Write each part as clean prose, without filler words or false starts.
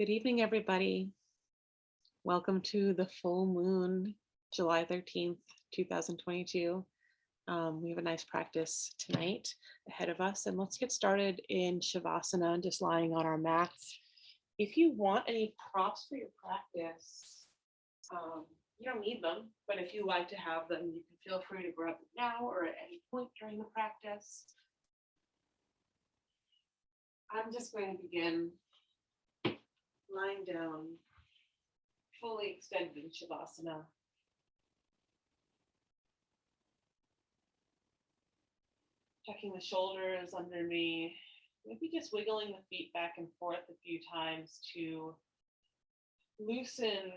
Good evening, everybody. Welcome to the full moon, July 13th, 2022. We have a nice practice tonight ahead of us, and let's get started in Shavasana, just lying on our mats. If you want any props for your practice, you don't need them, but if you like to have them, you can feel free to grab them now or at any point during the practice. I'm just going to begin lying down, fully extended in Shavasana. Tucking the shoulders under me, maybe just wiggling the feet back and forth a few times to loosen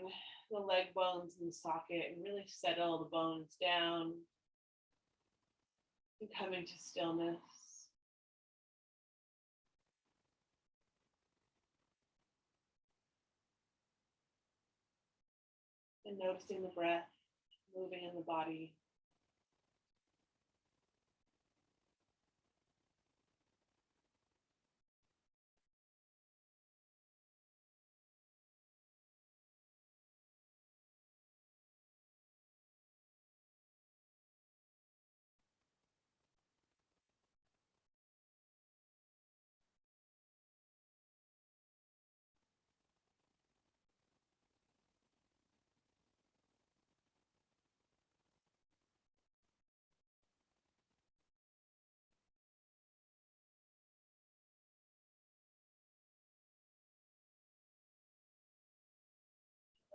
the leg bones in the socket and really settle the bones down and coming to stillness. And noticing the breath moving in the body.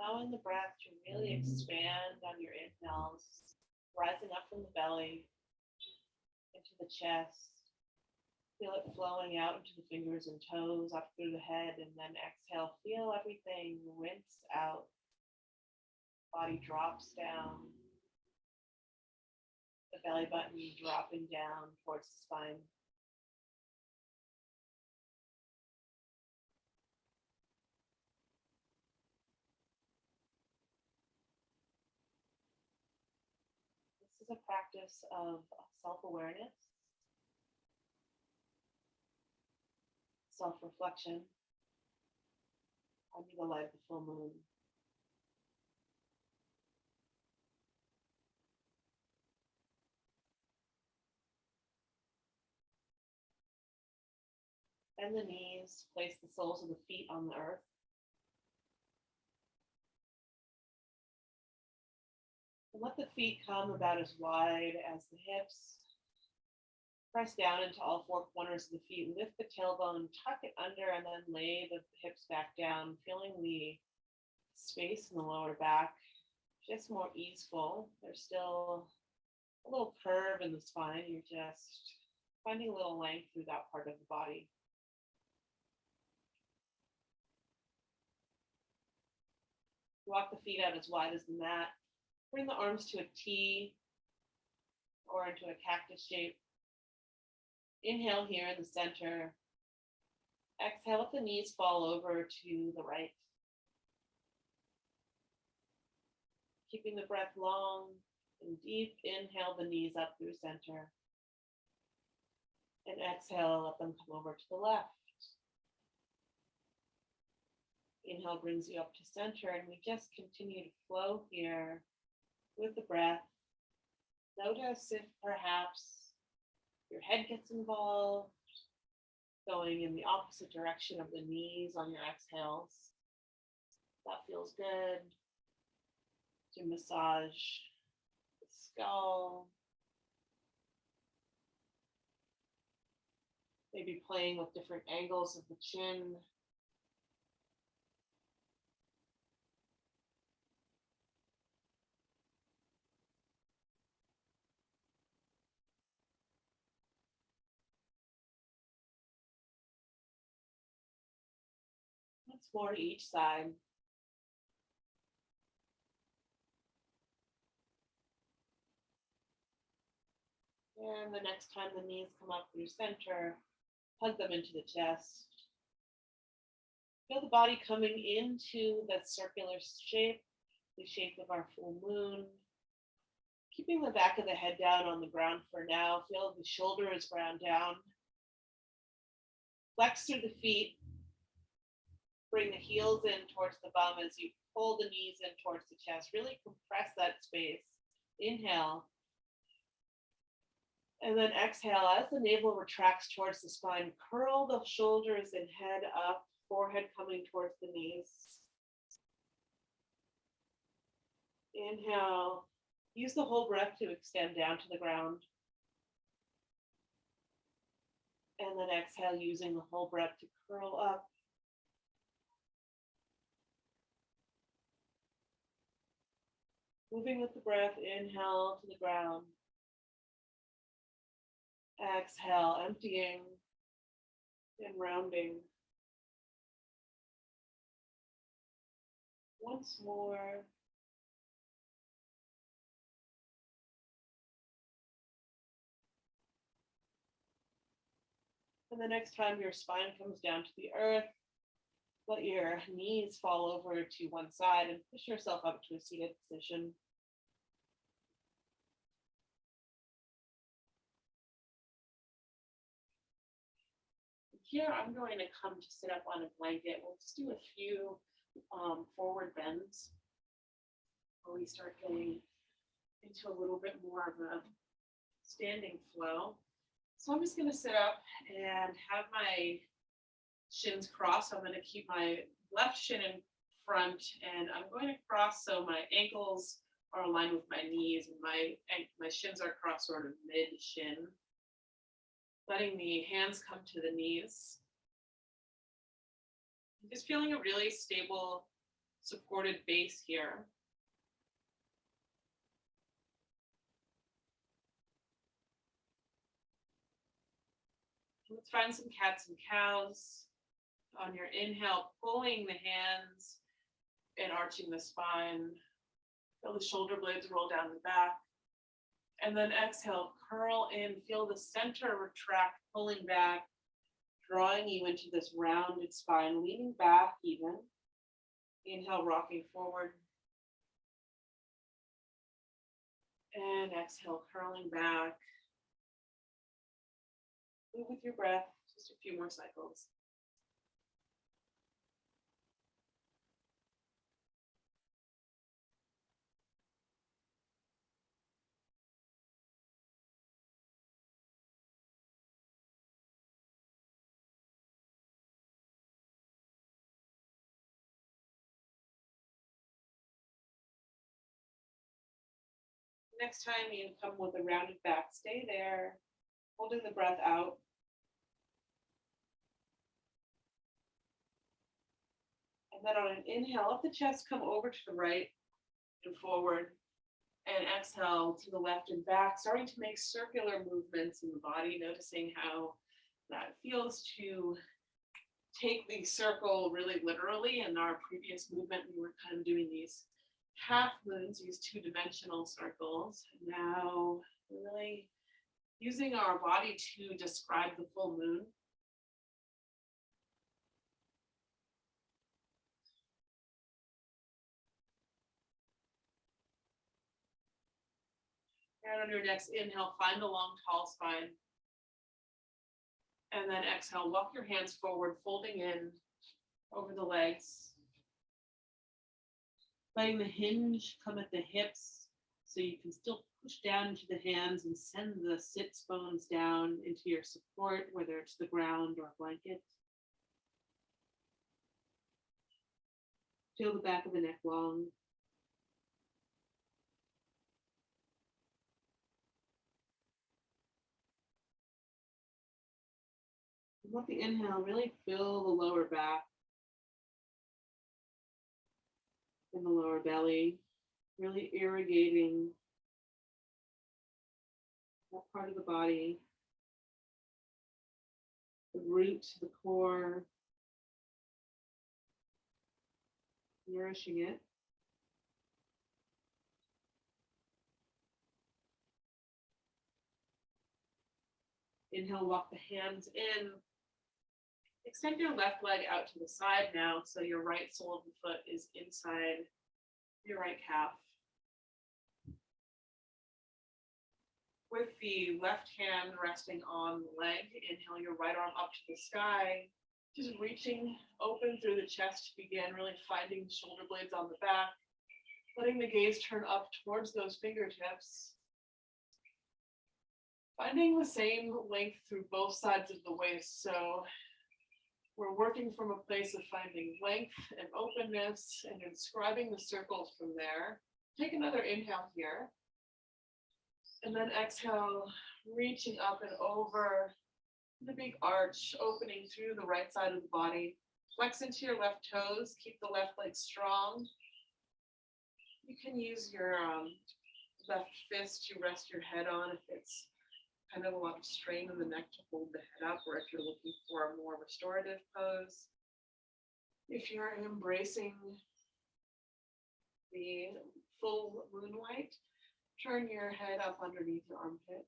Allowing the breath to really expand on your inhales, rising up from the belly into the chest. Feel it flowing out into the fingers and toes, up through the head, and then exhale. Feel everything rinse out. Body drops down. The belly button dropping down towards the spine. This is a practice of self-awareness, self-reflection under the light of the full moon. Bend the knees, place the soles of the feet on the earth. And let the feet come about as wide as the hips. Press down into all four corners of the feet. Lift the tailbone, tuck it under, and then lay the hips back down, feeling the space in the lower back just more easeful. There's still a little curve in the spine. You're just finding a little length through that part of the body. Walk the feet out as wide as the mat. Bring the arms to a T or into a cactus shape. Inhale here in the center. Exhale, let the knees fall over to the right. Keeping the breath long and deep, inhale the knees up through center. And exhale, let them come over to the left. Inhale brings you up to center, and we just continue to flow here with the breath. Notice if perhaps your head gets involved, going in the opposite direction of the knees on your exhales. That feels good. To massage the skull. Maybe playing with different angles of the chin. Once more to each side. And the next time the knees come up through center, hug them into the chest. Feel the body coming into that circular shape, the shape of our full moon. Keeping the back of the head down on the ground for now. Feel the shoulders ground down. Flex through the feet. Bring the heels in towards the bum as you pull the knees in towards the chest. Really compress that space. Inhale. And then exhale, as the navel retracts towards the spine, curl the shoulders and head up, forehead coming towards the knees. Inhale, use the whole breath to extend down to the ground. And then exhale, using the whole breath to curl up. Moving with the breath, inhale to the ground. Exhale, emptying and rounding. Once more. And the next time your spine comes down to the earth, let your knees fall over to one side and push yourself up to a seated position. Here, I'm going to come to sit up on a blanket. We'll just do a few forward bends where we start getting into a little bit more of a standing flow. So I'm just going to sit up and have my shins crossed. I'm going to keep my left shin in front, and I'm going to cross so my ankles are aligned with my knees, and my shins are crossed sort of mid-shin. Letting the hands come to the knees. Just feeling a really stable, supported base here. Let's find some cats and cows. On your inhale, pulling the hands and arching the spine. Feel the shoulder blades roll down the back. And then exhale, curl in, feel the center retract, pulling back, drawing you into this rounded spine, leaning back even. Inhale, rocking forward. And exhale, curling back. Move with your breath, just a few more cycles. Next time you come with a rounded back, stay there, holding the breath out. And then on an inhale, let the chest come over to the right and forward. And exhale to the left and back, starting to make circular movements in the body, noticing how that feels to take the circle really literally. In our previous movement, we were kind of doing these half moons, these two-dimensional circles. Now, really using our body to describe the full moon. And on your next inhale, find a long, tall spine. And then exhale, walk your hands forward, folding in over the legs. Letting the hinge come at the hips so you can still push down into the hands and send the sits bones down into your support, whether it's the ground or a blanket. Feel the back of the neck long. And let the inhale really fill the lower back and the lower belly, really irrigating that part of the body, the root, the core, nourishing it. Inhale, walk the hands in. Extend your left leg out to the side now, so your right sole of the foot is inside your right calf. With the left hand resting on the leg, inhale your right arm up to the sky. Just reaching open through the chest to begin, really finding the shoulder blades on the back, letting the gaze turn up towards those fingertips. Finding the same length through both sides of the waist. So we're working from a place of finding length and openness and inscribing the circles from there. Take another inhale here. And then exhale, reaching up and over the big arch, opening through the right side of the body. Flex into your left toes, keep the left leg strong. You can use your left fist to rest your head on if it's kind of a lot of strain in the neck to hold the head up, or if you're looking for a more restorative pose. If you're embracing the full moonlight, turn your head up underneath your armpit.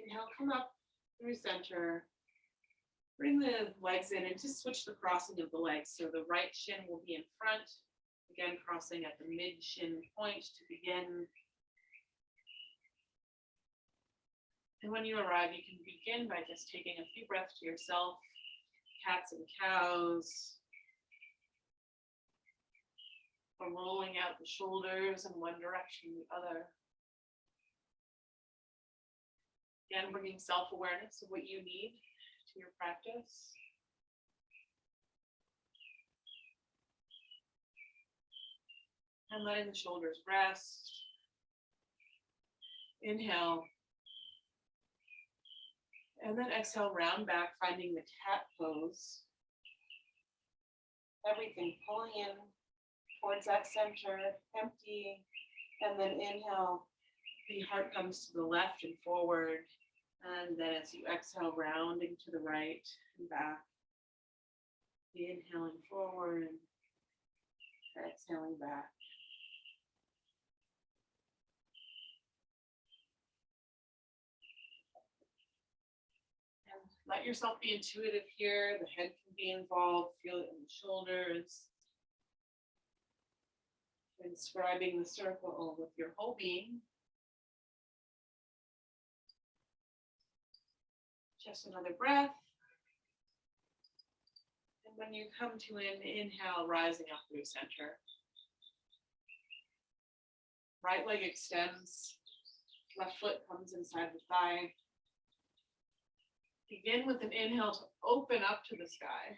Inhale, come up through center. Bring the legs in and just switch the crossing of the legs. So the right shin will be in front. Again, crossing at the mid shin point to begin. And when you arrive, you can begin by just taking a few breaths to yourself. Cats and cows. Or rolling out the shoulders in one direction or the other. Again, bringing self-awareness of what you need to your practice. And letting the shoulders rest. Inhale. And then exhale, round back, finding the cat pose. Everything pulling in towards that center, empty. And then inhale, the heart comes to the left and forward. And then as you exhale, rounding to the right and back. Inhaling forward, exhaling back. And let yourself be intuitive here. The head can be involved. Feel it in the shoulders. Inscribing the circle with your whole being. Just another breath. And when you come to an inhale, rising up through center. Right leg extends. Left foot comes inside the thigh. Begin with an inhale to open up to the sky.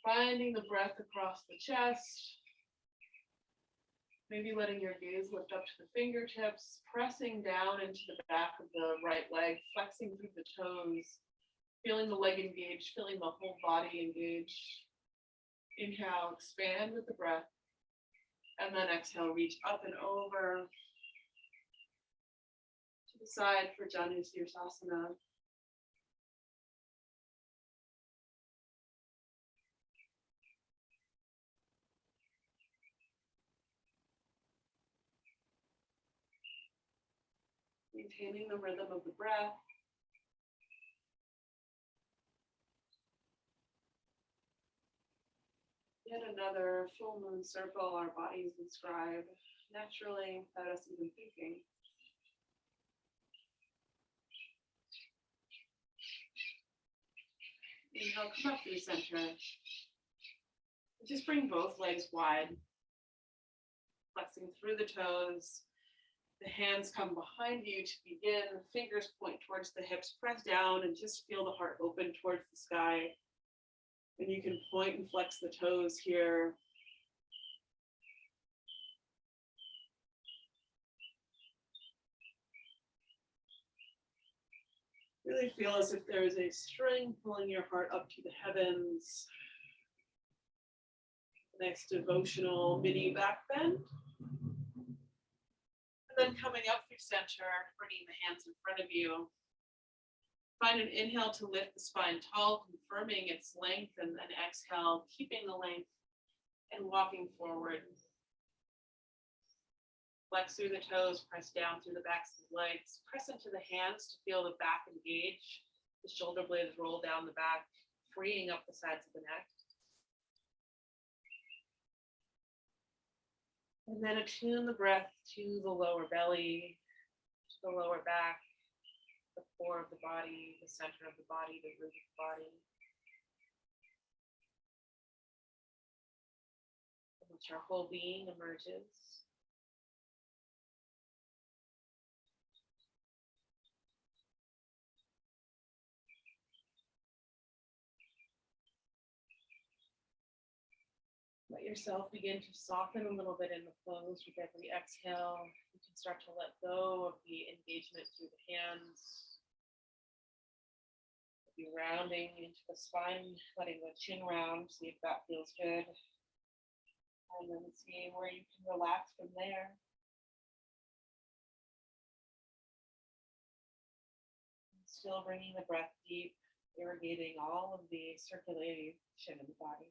Finding the breath across the chest. Maybe letting your gaze lift up to the fingertips, pressing down into the back of the right leg, flexing through the toes, feeling the leg engaged, feeling the whole body engaged. Inhale, expand with the breath, and then exhale, reach up and over to the side for Janu Sirsasana. Maintaining the rhythm of the breath. Yet another full moon circle our bodies inscribe naturally without us even thinking. Inhale, come up through center. Just bring both legs wide, flexing through the toes. The hands come behind you to begin. Fingers point towards the hips, press down and just feel the heart open towards the sky. And you can point and flex the toes here. Really feel as if there is a string pulling your heart up to the heavens. Nice devotional mini back bend. And then coming up through center, bringing the hands in front of you. Find an inhale to lift the spine tall, confirming its length, and then exhale, keeping the length and walking forward. Flex through the toes, press down through the backs of the legs, press into the hands to feel the back engage. The shoulder blades roll down the back. freeing up the sides of the neck. And then attune the breath to the lower belly, to the lower back, the core of the body, the center of the body, the root of the body. In which our whole being emerges. Let yourself begin to soften a little bit in the pose with every exhale. You can start to let go of the engagement through the hands. Be rounding into the spine, letting the chin round, see if that feels good. And then see where you can relax from there. Still bringing the breath deep, irrigating all of the circulation in the body.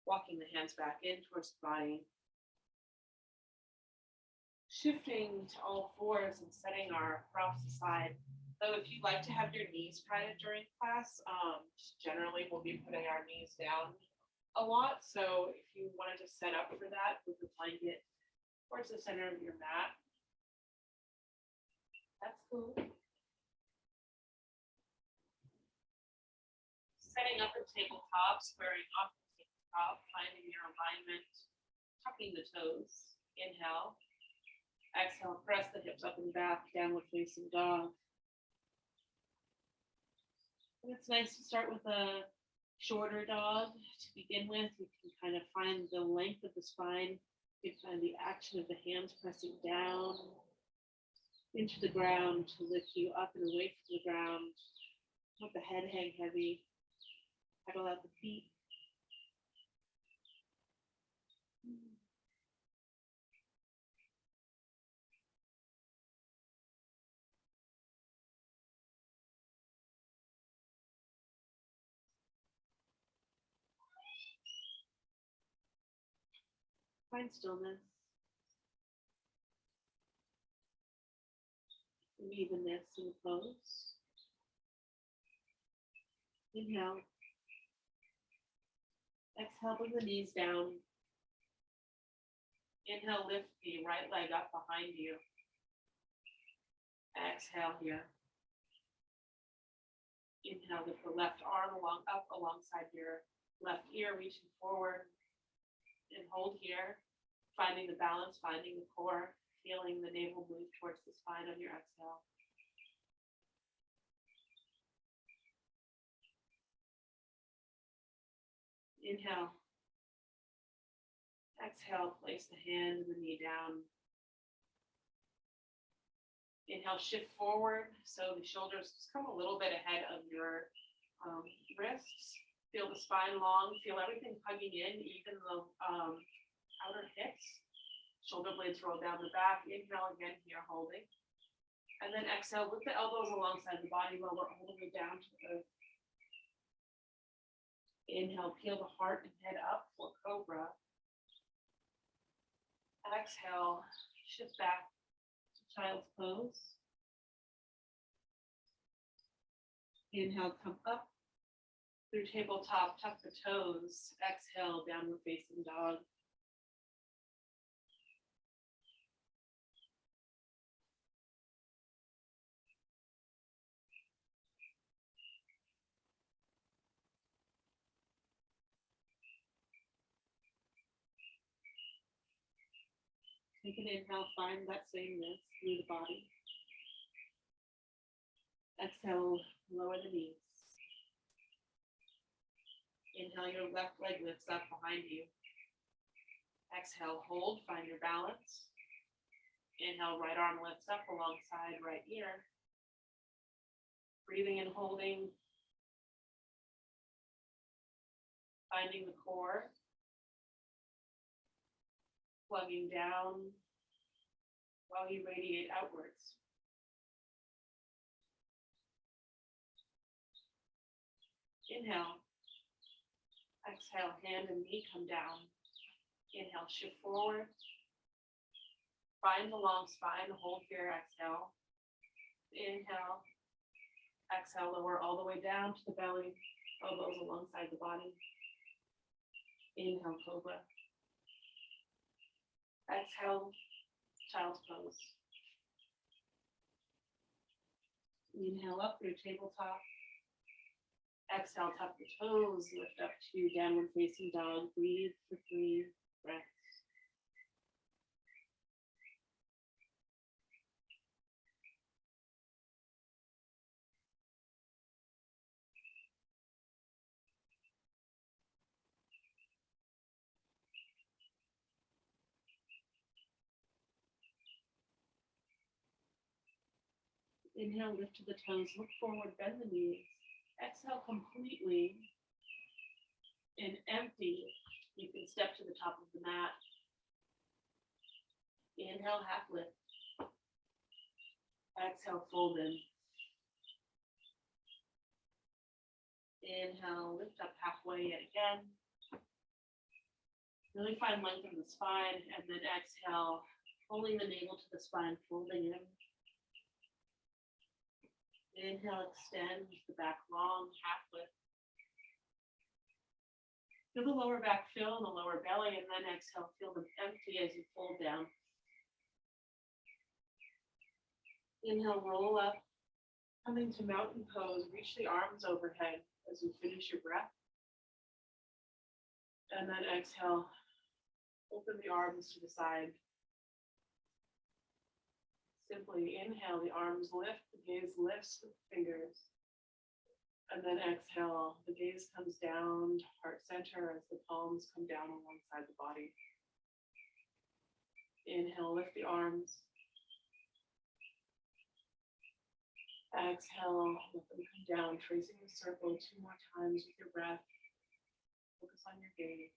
Walking the hands back in towards the body. Shifting to all fours and setting our props aside. So if you'd like to have your knees printed during class, generally we'll be putting our knees down a lot. So if you wanted to set up for that with the blanket towards the center of your mat, that's cool. Setting up a tabletop, squaring off the tabletop, finding your alignment, tucking the toes. Inhale. Exhale, press the hips up and back, downward facing dog. And it's nice to start with a shorter dog to begin with. You can kind of find the length of the spine. You can find the action of the hands pressing down into the ground to lift you up and away from the ground. Let the head hang heavy. Pedal out the feet. Find stillness, and evenness in the pose. Inhale. Exhale, bring the knees down. Inhale, lift the right leg up behind you. Exhale here. Inhale, lift the left arm up alongside your left ear, reaching forward. And hold here, finding the balance, finding the core, feeling the navel move towards the spine on your exhale. Inhale. Exhale, place the hand and the knee down. Inhale, shift forward, so the shoulders just come a little bit ahead of your wrists. Feel the spine long, feel everything hugging in, even the outer hips. Shoulder blades roll down the back. Inhale again here, holding. And then exhale with the elbows alongside the body while we're holding it down to the earth. Inhale, peel the heart and head up for cobra. Exhale, shift back to child's pose. Inhale, come up. Through tabletop, tuck the toes. Exhale, downward facing dog. Take an inhale, find that sameness through the body. Exhale, lower the knees. Inhale, your left leg lifts up behind you. Exhale, hold, find your balance. Inhale, right arm lifts up alongside right ear. Breathing and holding. Finding the core. Plugging down while you radiate outwards. Inhale. Exhale, hand and knee come down. Inhale, shift forward. Find the long spine, hold here, exhale. Inhale. Exhale, lower all the way down to the belly, elbows alongside the body. Inhale, cobra. Exhale, child's pose. Inhale up through tabletop. Exhale, tuck the toes, lift up to downward facing dog. Breathe for 3 breaths. Inhale, lift to the toes, look forward, bend the knees. Exhale completely and empty. You can step to the top of the mat. Inhale, half lift. Exhale, fold in. Inhale, lift up halfway yet again. Really find length in the spine, and then exhale, pulling the navel to the spine, folding in. Inhale, extend the back long, half lift. Feel the lower back fill in the lower belly, and then exhale, feel them empty as you fold down. Inhale, roll up, coming to mountain pose, reach the arms overhead as you finish your breath. And then exhale, open the arms to the side. Simply inhale, the arms lift, the gaze lifts with the fingers. And then exhale, the gaze comes down to heart center as the palms come down alongside the body. Inhale, lift the arms. Exhale, let them come down, tracing the circle 2 more times with your breath. Focus on your gaze.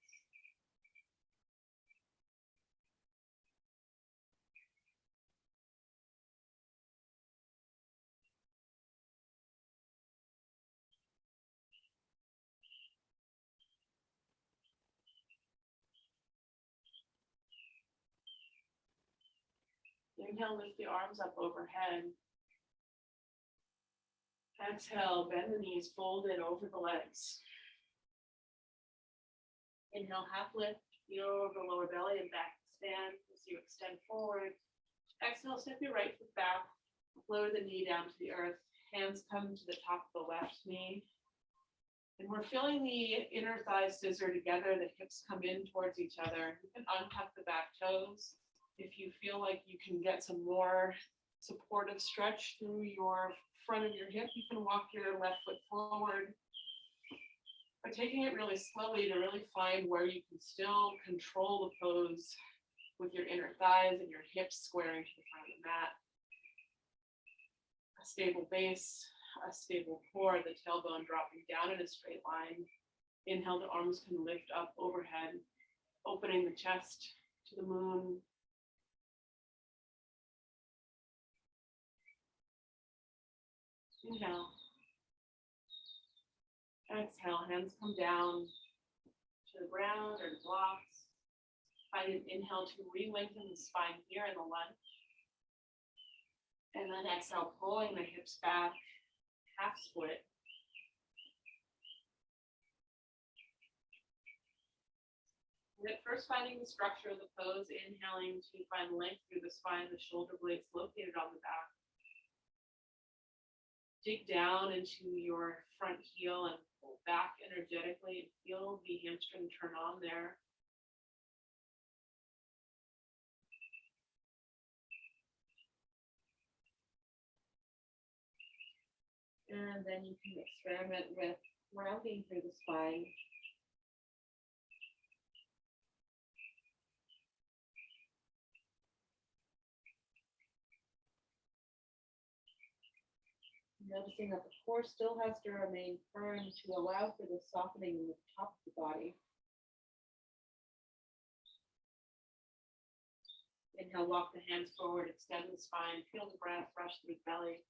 Inhale, lift the arms up overhead. Exhale, bend the knees, fold in over the legs. Inhale, half lift, feel the lower belly and back expand as you extend forward. Exhale, step your right foot back, lower the knee down to the earth. Hands come to the top of the left knee. And we're feeling the inner thighs scissor together, the hips come in towards each other. You can untuck the back toes. If you feel like you can get some more supportive stretch through your front of your hip, you can walk your left foot forward. But taking it really slowly to really find where you can still control the pose with your inner thighs and your hips squaring to the front of the mat. A stable base, a stable core, the tailbone dropping down in a straight line. Inhale, the arms can lift up overhead, opening the chest to the moon. Inhale. Exhale, hands come down to the ground or the blocks. Find an inhale to re-lengthen the spine here in the lunge. And then exhale, pulling the hips back, half split. At first, finding the structure of the pose, inhaling to find length through the spine, the shoulder blades located on the back. Dig down into your front heel and pull back energetically and feel the hamstring turn on there. And then you can experiment with rounding through the spine. Noticing that the core still has to remain firm to allow for the softening in the top of the body. Inhale, walk the hands forward, extend the spine, feel the breath rush through the belly.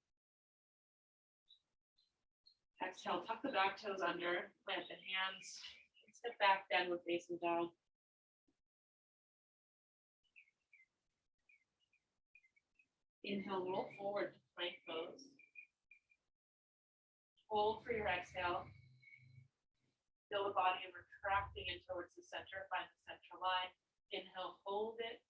Exhale, tuck the back toes under, plant the hands, Step back, downward facing dog. Inhale, roll forward to plank pose. Hold for your exhale. Feel the body retracting in towards the center. Find the center line. Inhale, hold it.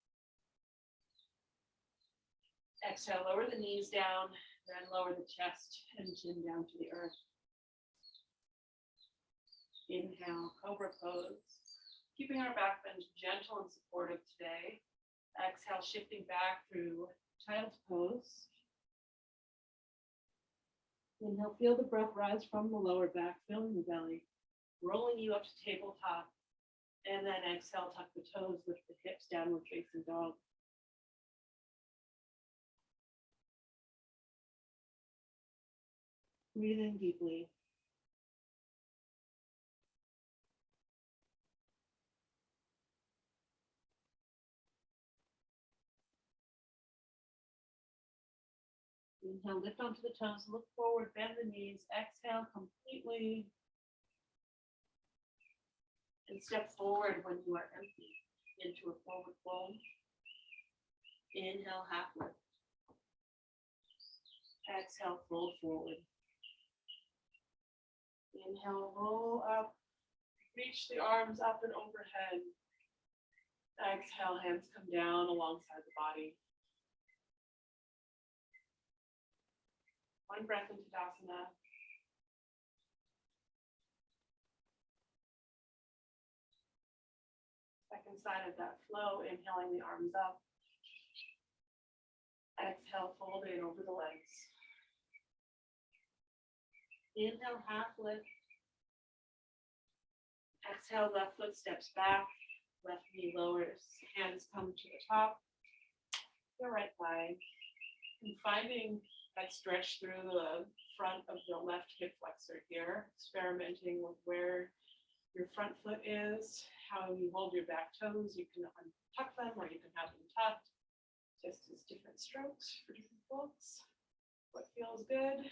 Exhale, lower the knees down, then lower the chest and chin down to the earth. Inhale, cobra pose. Keeping our back bend gentle and supportive today. Exhale, shifting back through child's pose. Inhale, feel the breath rise from the lower back, filling the belly, rolling you up to tabletop. And then exhale, tuck the toes, lift the hips, downward facing dog. Breathe in deeply. Inhale, lift onto the toes, look forward, bend the knees, exhale completely. And step forward when you are empty into a forward fold. Inhale, half lift. Exhale, fold forward. Inhale, roll up. Reach the arms up and overhead. Exhale, hands come down alongside the body. One breath into Tadasana. Second side of that flow, inhaling the arms up. Exhale, fold in over the legs. Inhale, half lift. Exhale, left foot steps back, left knee lowers, hands come to the top, the right thigh. And finding that stretch through the front of the left hip flexor here, experimenting with where your front foot is, how you hold your back toes. You can untuck them or you can have them tucked. Just as different strokes for different folks. What feels good?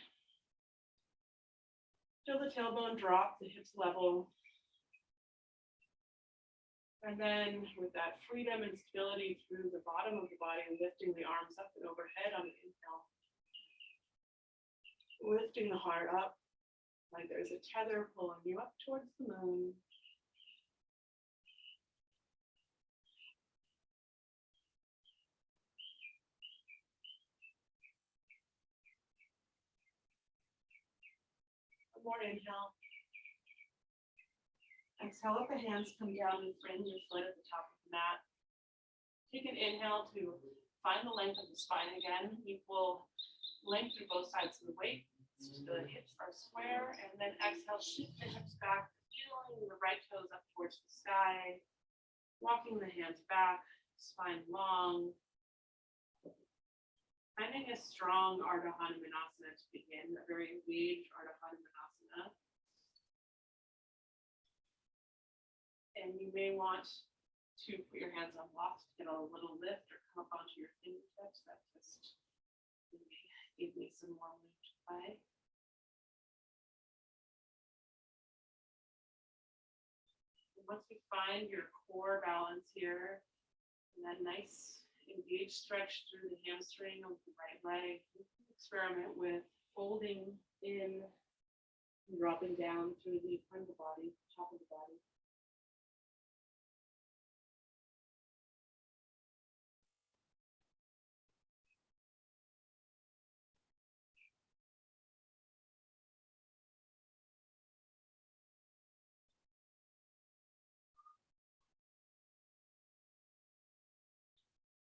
Feel the tailbone drop, the hips level. And then with that freedom and stability through the bottom of the body, lifting the arms up and overhead on the inhale. Lifting the heart up like there's a tether pulling you up towards the moon. One more inhale. Exhale, let the hands come down and fringe your foot at the top of the mat. Take an inhale to find the length of the spine again. Equal length through both sides of the waist. The hips are square. And then exhale, shift the hips back, feeling the right toes up towards the sky. Walking the hands back, spine long. Finding a strong Ardha Hanumanasana to begin, a very engaged Ardha Hanumanasana. And you may want to put your hands on blocks to get a little lift or come up onto your fingertips. That just give me some more room to play. And once you find your core balance here, and that nice engaged stretch through the hamstring of the right leg, you can experiment with folding in and dropping down through the front of the body, top of the body.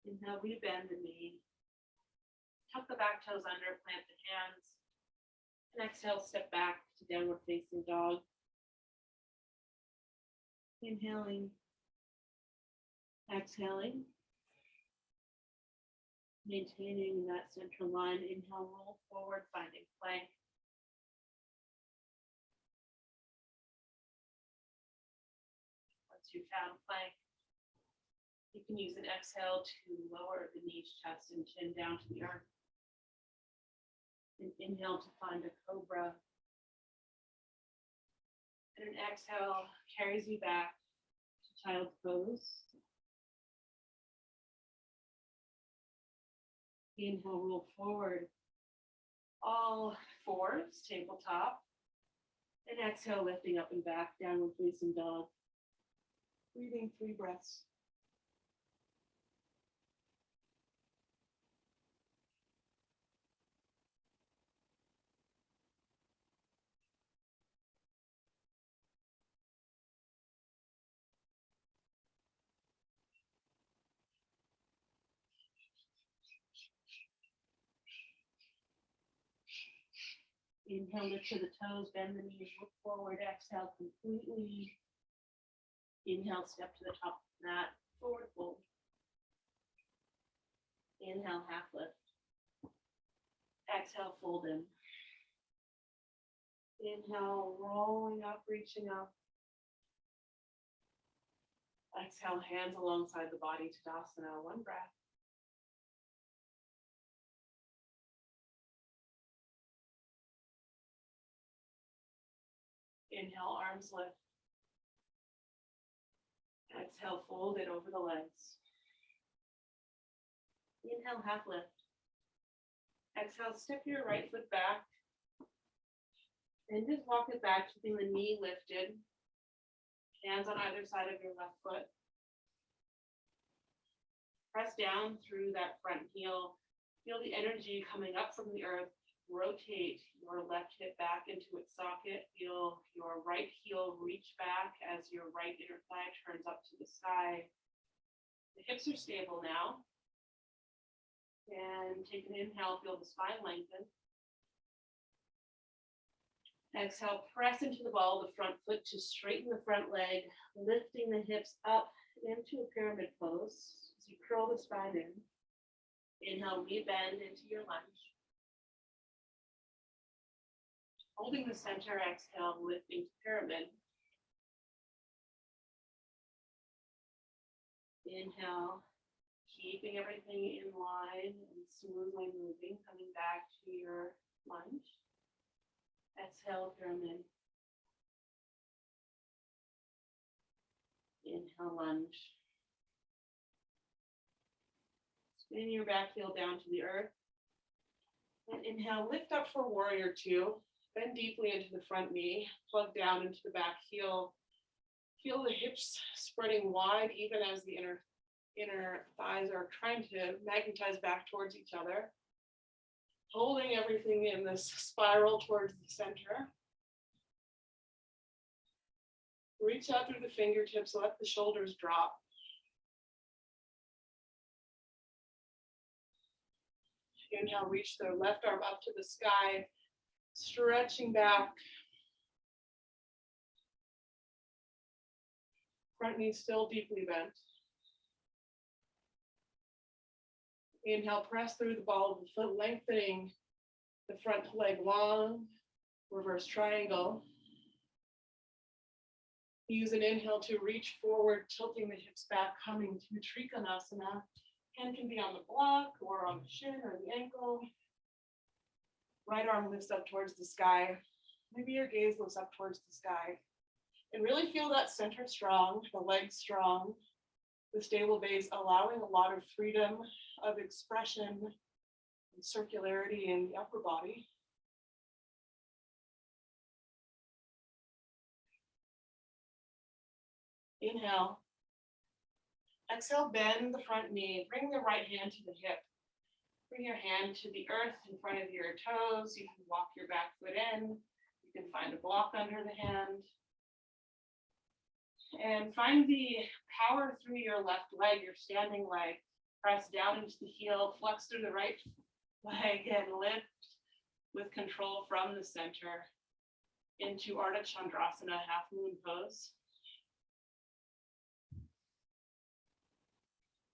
Inhale, we bend the knee. Tuck the back toes under, plant the hands. And exhale, step back to downward facing dog. Inhaling. Exhaling. Maintaining that central line. Inhale, roll forward, finding plank. Once you've found plank, you can use an exhale to lower the knees, chest, and chin down to the earth. And inhale to find a cobra. And an exhale carries you back to child's pose. Inhale, roll forward. All fours, tabletop. And exhale, lifting up and back, downward facing dog. Breathing 3 breaths. Inhale, lift to the toes, bend the knees, look forward, exhale completely. Inhale, step to the top of the mat, forward fold. Inhale, half lift. Exhale, fold in. Inhale, rolling up, reaching up. Exhale, hands alongside the body, Tadasana, 1 breath. Inhale, arms lift. Exhale, fold it over the legs. Inhale, half lift. Exhale, step your right foot back. And just walk it back, keeping the knee lifted. Hands on either side of your left foot. Press down through that front heel. Feel the energy coming up from the earth. Rotate your left hip back into its socket. Feel your right heel reach back as your right inner thigh turns up to the sky. The hips are stable now. And take an inhale, feel the spine lengthen. Exhale, press into the ball of the front foot to straighten the front leg, lifting the hips up into a pyramid pose as you curl the spine in. Inhale, rebend into your lunge. Holding the center, exhale, lifting to pyramid. Inhale, keeping everything in line and smoothly moving, coming back to your lunge. Exhale, pyramid. Inhale, lunge. Spin your back heel down to the earth. And inhale, lift up for warrior 2. Bend deeply into the front knee, plug down into the back heel. Feel the hips spreading wide, even as the inner thighs are trying to magnetize back towards each other. Holding everything in this spiral towards the center. Reach out through the fingertips, let the shoulders drop. Inhale, reach the left arm up to the sky. Stretching back. Front knee still deeply bent. Inhale, press through the ball of the foot, lengthening the front leg long, reverse triangle. Use an inhale to reach forward, tilting the hips back, coming to Trikonasana. Hand can be on the block or on the shin or the ankle. Right arm lifts up towards the sky. Maybe your gaze looks up towards the sky. And really feel that center strong, the legs strong, the stable base, allowing a lot of freedom of expression and circularity in the upper body. Inhale. Exhale, bend the front knee. Bring the right hand to the hip. Bring your hand to the earth in front of your toes. You can walk your back foot in. You can find a block under the hand. And find the power through your left leg, your standing leg. Press down into the heel, flex through the right leg, and lift with control from the center into Ardha Chandrasana, half moon pose.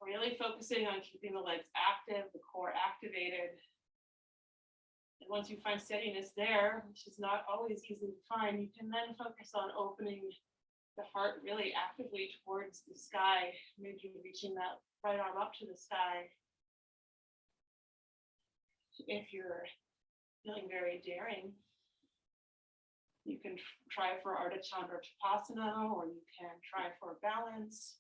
Really focusing on keeping the legs active, the core activated. And once you find steadiness there, which is not always easy to find, you can then focus on opening the heart really actively towards the sky, maybe reaching that right arm up to the sky. If you're feeling very daring. You can try for Ardha Chandra Tapasana, or you can try for balance,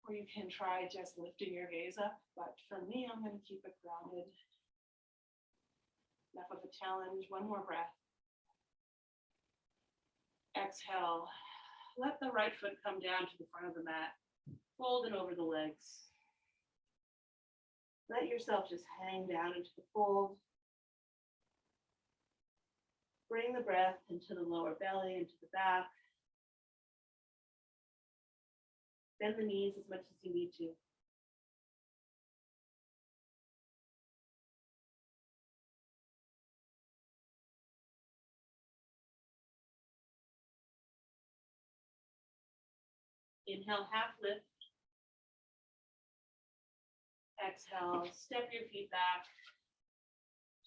or you can try just lifting your gaze up. But for me, I'm going to keep it grounded. Enough of a challenge. One more breath. Exhale. Let the right foot come down to the front of the mat. Fold it over the legs. Let yourself just hang down into the fold. Bring the breath into the lower belly, into the back. Bend the knees as much as you need to. Inhale, half lift. Exhale, step your feet back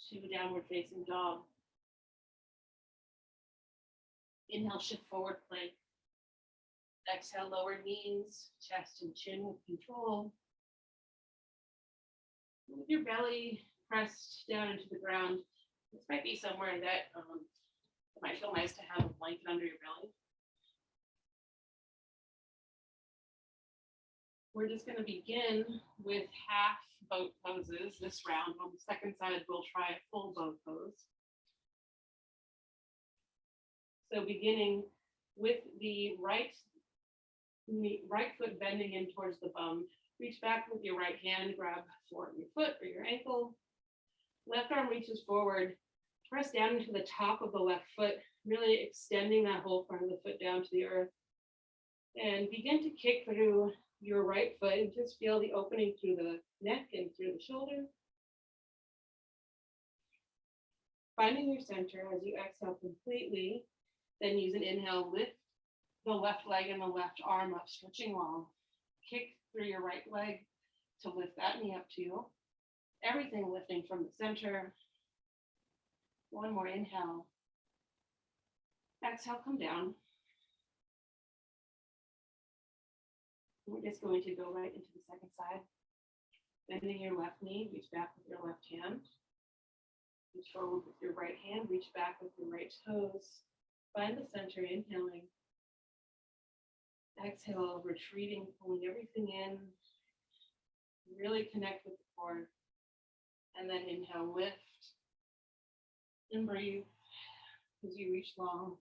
to downward facing dog. Inhale, shift forward plank. Exhale, lower knees, chest and chin with control. With your belly pressed down into the ground, this might be somewhere that it might feel nice to have a blanket under your belly. We're just going to begin with half boat poses this round. On the second side, we'll try a full boat pose. So beginning with the right foot bending in towards the bum, reach back with your right hand, grab for your foot or your ankle. Left arm reaches forward, press down into the top of the left foot, really extending that whole front of the foot down to the earth. And begin to kick through your right foot and just feel the opening through the neck and through the shoulder. Finding your center as you exhale completely, then use an inhale, lift the left leg and the left arm up, stretching long. Kick through your right leg to lift that knee up too. Everything lifting from the center. One more inhale. Exhale, come down. We're just going to go right into the second side. Bending your left knee, reach back with your left hand. Reach forward with your right hand, reach back with your right toes. Find the center, inhaling. Exhale, retreating, pulling everything in. Really connect with the core. And then inhale, lift. And breathe as you reach long.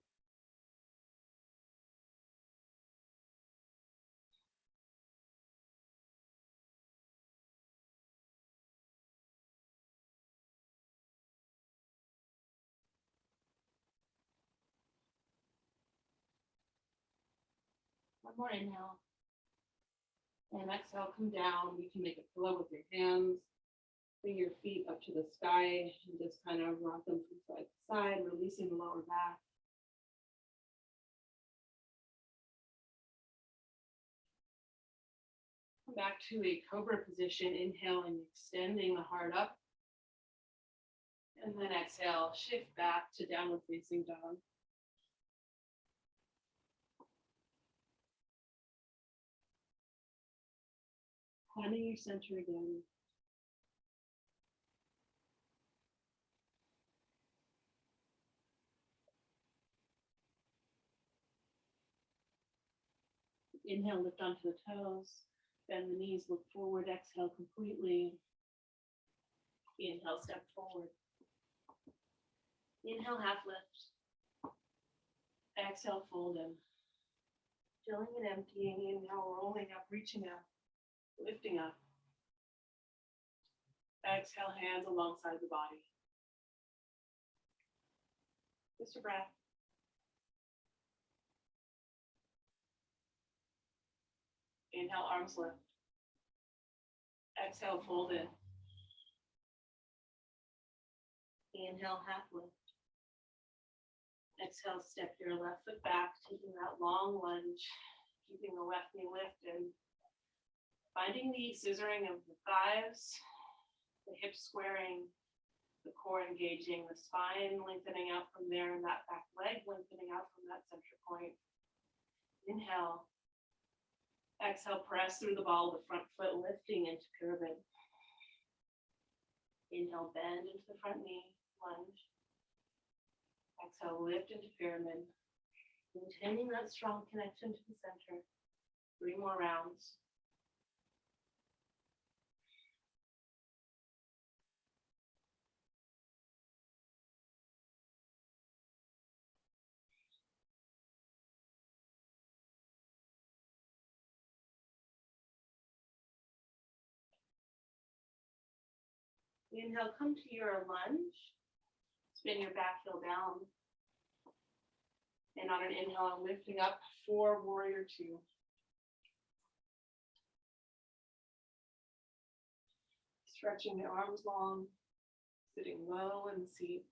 One more inhale. And exhale, come down. You can make a pillow with your hands. Bring your feet up to the sky and just kind of rock them from side to side, releasing the lower back. Come back to a cobra position, inhaling, extending the heart up. And then exhale, shift back to downward facing dog. Finding your center again. Inhale, lift onto the toes. Bend the knees, look forward, exhale completely. Inhale, step forward. Inhale, half lift. Exhale, fold in. Filling and emptying. Inhale, rolling up, reaching up, lifting up. Exhale, hands alongside the body. Just a breath. Inhale, arms lift. Exhale, fold in. Inhale, half lift. Exhale, step your left foot back, taking that long lunge, keeping the left knee lifted. Finding the scissoring of the thighs, the hips squaring, the core engaging, the spine lengthening out from there, and that back leg lengthening out from that center point. Inhale. Exhale, press through the ball of the front foot, lifting into pyramid. Inhale, bend into the front knee, lunge. Exhale, lift into pyramid. Maintaining that strong connection to the center. 3 more rounds. Inhale, come to your lunge. Spin your back heel down. And on an inhale, I'm lifting up for warrior 2. Stretching the arms long, sitting low in the seat.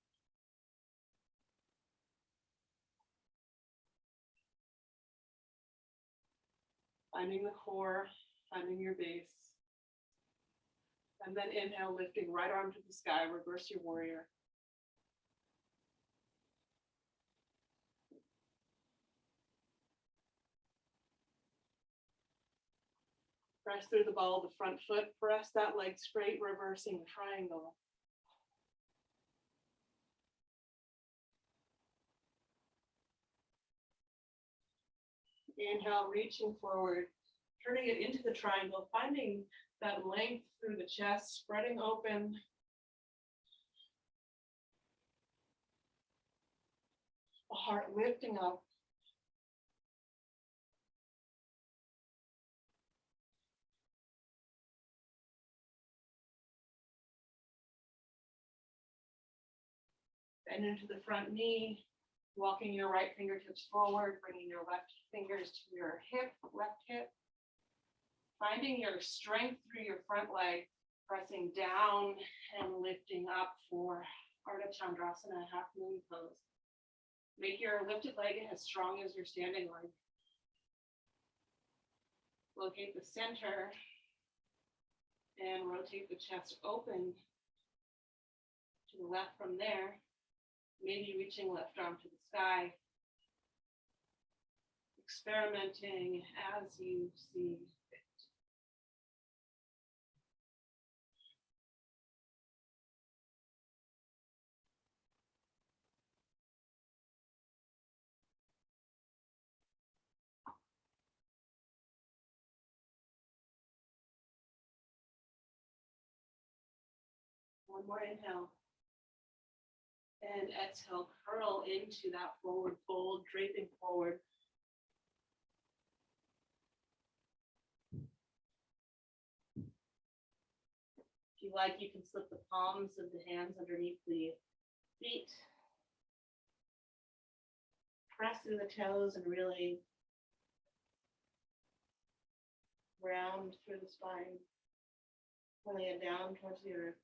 Finding the core, finding your base. And then inhale, lifting right arm to the sky, reverse your warrior. Press through the ball of the front foot, press that leg straight, reversing the triangle. Inhale, reaching forward, turning it into the triangle, finding that length through the chest, spreading open. The heart lifting up. Bend into the front knee, walking your right fingertips forward, bringing your left fingers to your hip, left hip. Finding your strength through your front leg, pressing down and lifting up for Ardha Chandrasana, half moon pose. Make your lifted leg as strong as your standing leg. Locate the center and rotate the chest open to the left from there. Maybe reaching left arm to the sky. Experimenting as you see fit. One more inhale. And exhale, curl into that forward fold, draping forward. If you like, you can slip the palms of the hands underneath the feet. Press through the toes and really round through the spine, pulling it down towards the earth.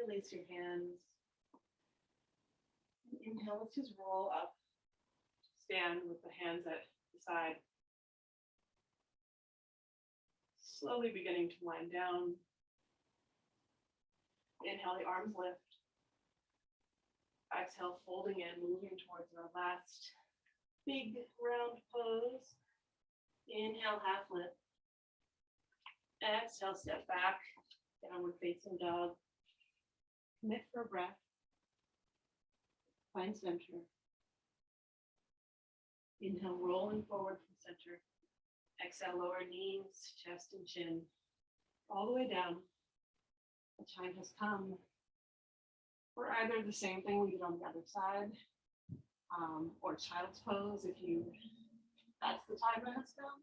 Release your hands. Inhale, let's just roll up. Stand with the hands at the side. Slowly beginning to wind down. Inhale, the arms lift. Exhale, folding in, moving towards our last big round pose. Inhale, half lift. Exhale, step back, downward facing dog. Commit for breath. Find center. Inhale, rolling forward from center. Exhale, lower knees, chest and chin, all the way down. The time has come for either the same thing we did on the other side, or child's pose if that's the time that has come.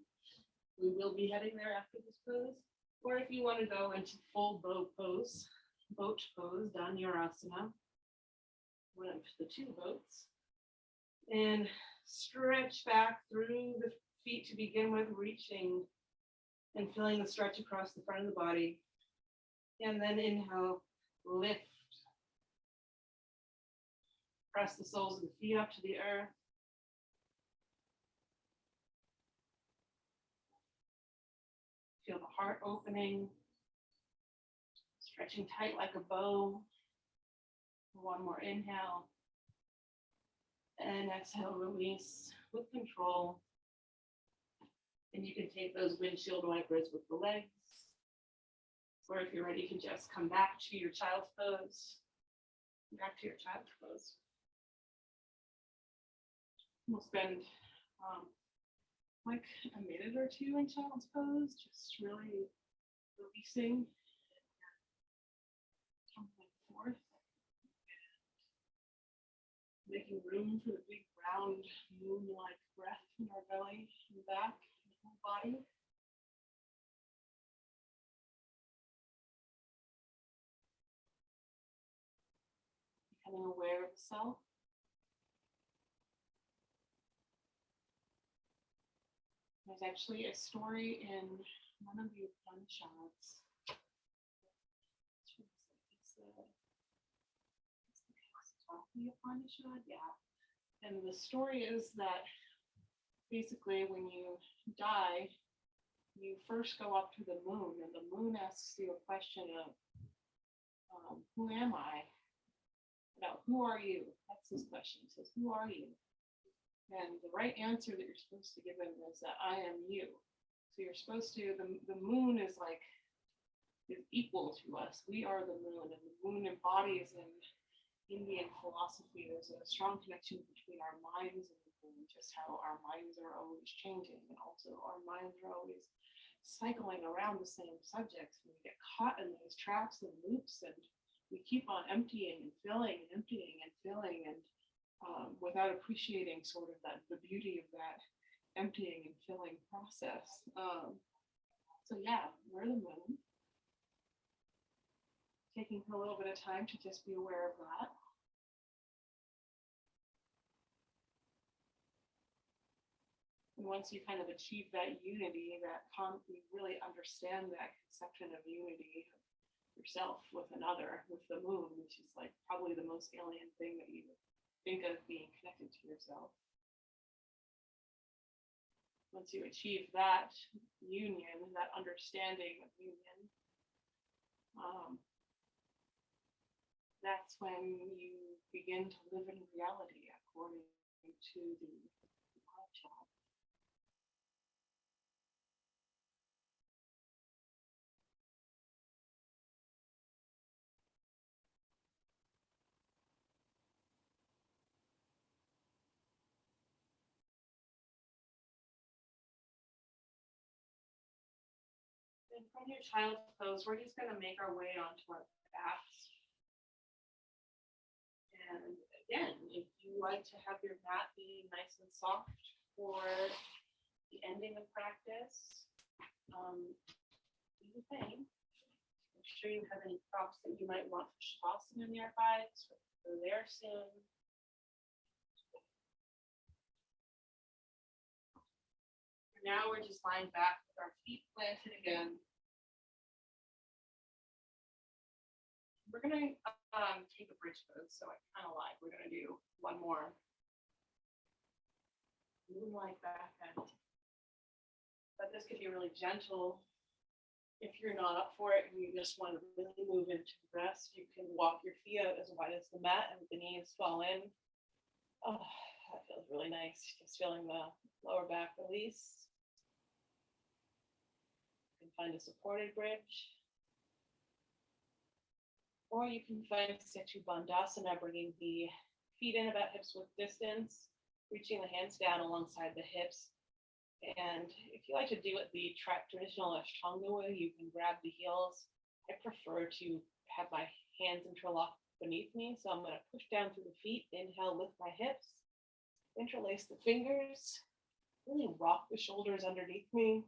We will be heading there after this pose. Or if you want to go into full boat pose, Dhanurasana, one of the 2 boats. And stretch back through the feet to begin with, reaching and feeling the stretch across the front of the body. And then inhale, lift. Press the soles of the feet up to the earth. Feel the heart opening, stretching tight like a bow. One more inhale. And exhale, release with control. And you can take those windshield wipers with the legs. Or if you're ready, you can just come back to your child's pose. Back to your child's pose. We'll spend like a minute or two in child's pose, just really releasing, coming forth, making room for the big round moon-like breath in our belly and back and the whole body. Becoming aware of the self. There's actually a story in one of the Upanishads. The Upanishad, yeah. And the story is that basically when you die, you first go up to the moon, and the moon asks you a question of, who am I? Now, who are you? That's his question. He says, who are you? And the right answer that you're supposed to give him is that I am you. So you're supposed to, the moon is like, is equal to us. We are the moon, and the moon embodies in Indian philosophy, there's a strong connection between our minds and the moon, just how our minds are always changing, and also our minds are always cycling around the same subjects. We get caught in these traps and loops, and we keep on emptying and filling and emptying and filling, and without appreciating sort of that the beauty of that emptying and filling process. So yeah, we're the moon. Taking a little bit of time to just be aware of that. And once you kind of achieve that unity, you really understand that conception of unity of yourself with another, with the moon, which is like probably the most alien thing that you think of being connected to yourself. Once you achieve that union, that understanding of union, that's when you begin to live in reality according to the Upanishad. And from your child's pose, we're just going to make our way onto our backs. And again, if you like to have your mat be nice and soft for the ending of practice, do the thing. Make sure you have any props that you might want for Shavasana nearby, so they're there soon. For now, we're just lying back with our feet planted again. We're going to take a bridge pose, so I kind of lied. We're going to do one more. Moonlight back bend. But this could be really gentle. If you're not up for it and you just want to really move into the rest, you can walk your feet out as wide as the mat and the knees fall in. Oh, that feels really nice. Just feeling the lower back release. You can find a supported bridge. Or you can find Setu Bandhasana, bringing the feet in about hips width distance, reaching the hands down alongside the hips. And if you like to do it the traditional Ashtanga way, you can grab the heels. I prefer to have my hands interlock beneath me, so I'm going to push down through the feet, inhale, lift my hips, interlace the fingers, really rock the shoulders underneath me.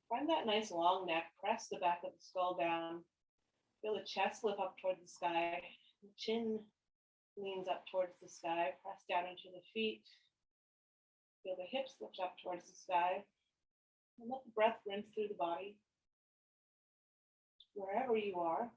Find that nice long neck, press the back of the skull down. Feel the chest lift up towards the sky. The chin leans up towards the sky. Press down into the feet. Feel the hips lift up towards the sky. And let the breath rinse through the body. Wherever you are.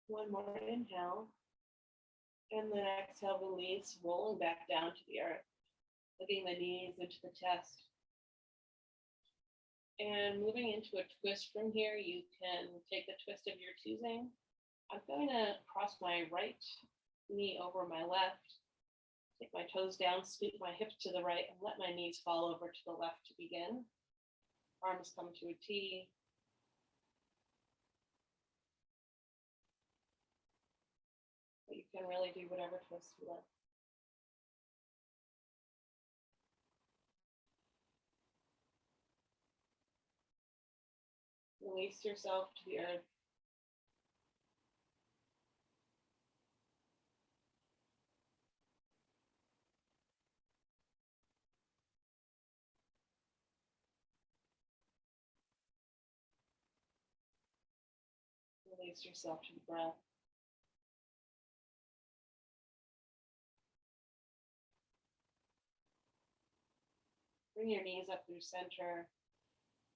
One more inhale. And then exhale, release, rolling back down to the earth. Looking the knees into the chest. And moving into a twist from here, you can take the twist of your choosing. I'm going to cross my right knee over my left, take my toes down, scoop my hips to the right, and let my knees fall over to the left to begin. Arms come to a T. But you can really do whatever twist you like. Release yourself to the earth. Release yourself to the breath. Bring your knees up through center.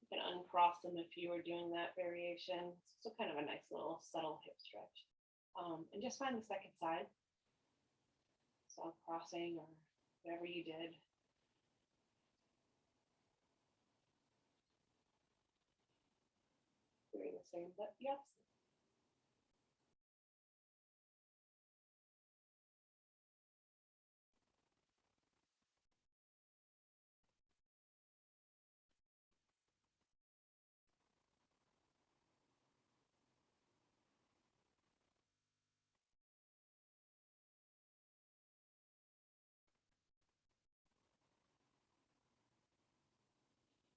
You can uncross them if you were doing that variation. So kind of a nice little subtle hip stretch. And just find the second side. So crossing or whatever you did. Doing the same, but the opposite.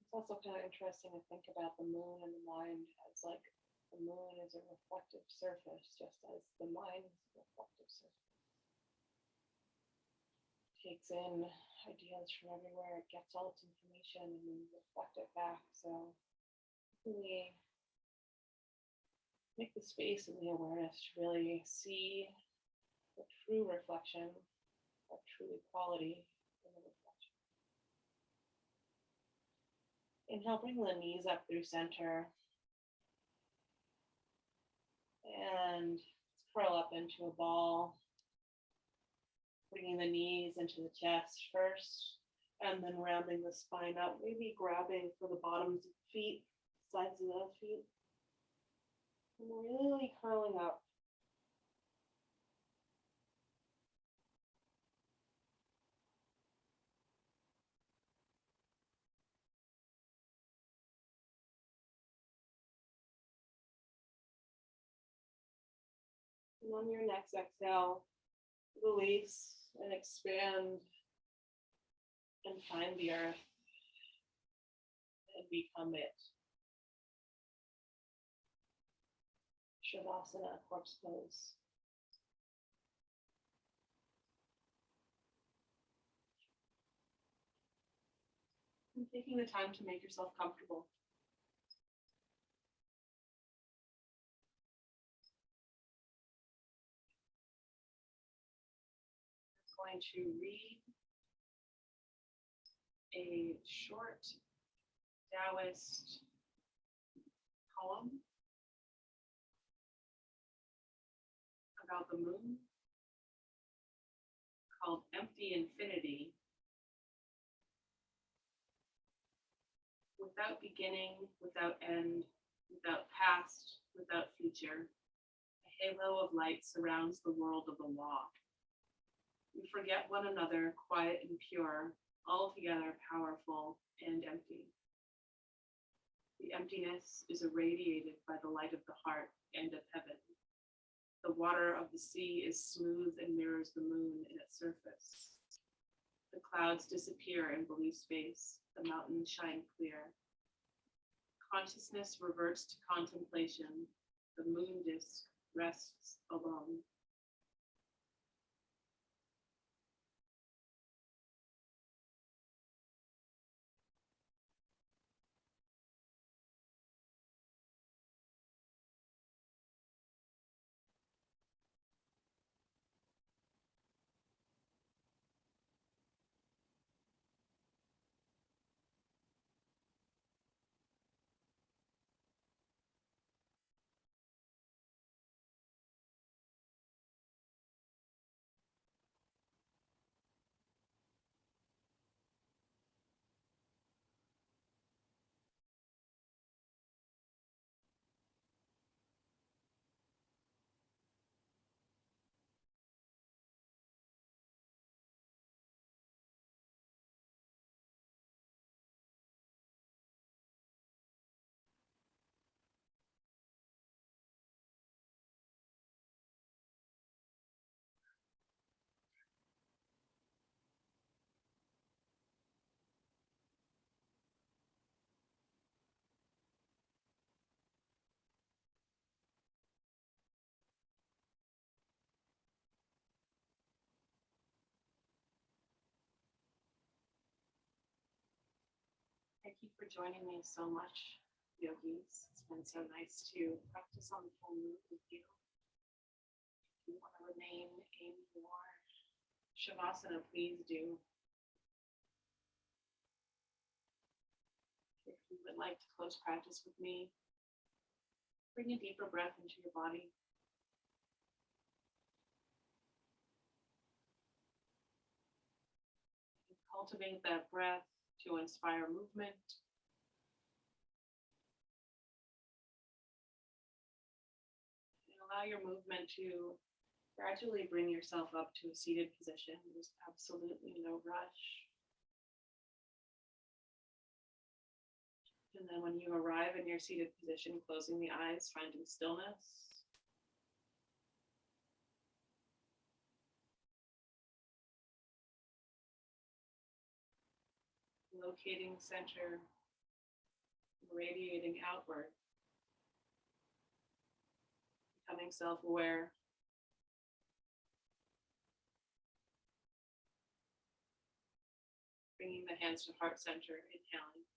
It's also kind of interesting to think about the moon and the mind as like the moon is a reflective surface, just as the mind is a reflective surface. It takes in ideas from everywhere, it gets all its information and then reflect it back. So we make the space and the awareness to really see the true reflection, or true equality in the reflection. Inhale, bring the knees up through center. And curl up into a ball. Bringing the knees into the chest first, and then rounding the spine up, maybe grabbing for the bottoms of the feet, sides of the feet. And really curling up. And on your next exhale, release and expand and find the earth and become it. Shavasana, corpse pose. And taking the time to make yourself comfortable. I'm going to read a short Taoist poem about the moon called Empty Infinity. Without beginning, without end, without past, without future, a halo of light surrounds the world of the law. We forget one another, quiet and pure, altogether powerful and empty. The emptiness is irradiated by the light of the heart and of heaven. The water of the sea is smooth and mirrors the moon in its surface. The clouds disappear in blue space. The mountains shine clear. Consciousness reverts to contemplation. The moon disk rests alone. Thank you for joining me so much, yogis. It's been so nice to practice on the full moon with you. If you want to remain in your Shavasana, please do. If you would like to close practice with me, bring a deeper breath into your body. Cultivate that breath to inspire movement. And allow your movement to gradually bring yourself up to a seated position. There's absolutely no rush. And then when you arrive in your seated position, closing the eyes, finding stillness. Locating center, radiating outward, becoming self-aware. Bringing the hands to heart center, inhaling.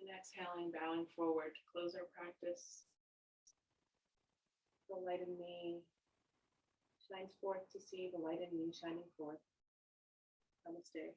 And exhaling, bowing forward to close our practice. The light in me shines forth to see the light in me shining forth. Namaste.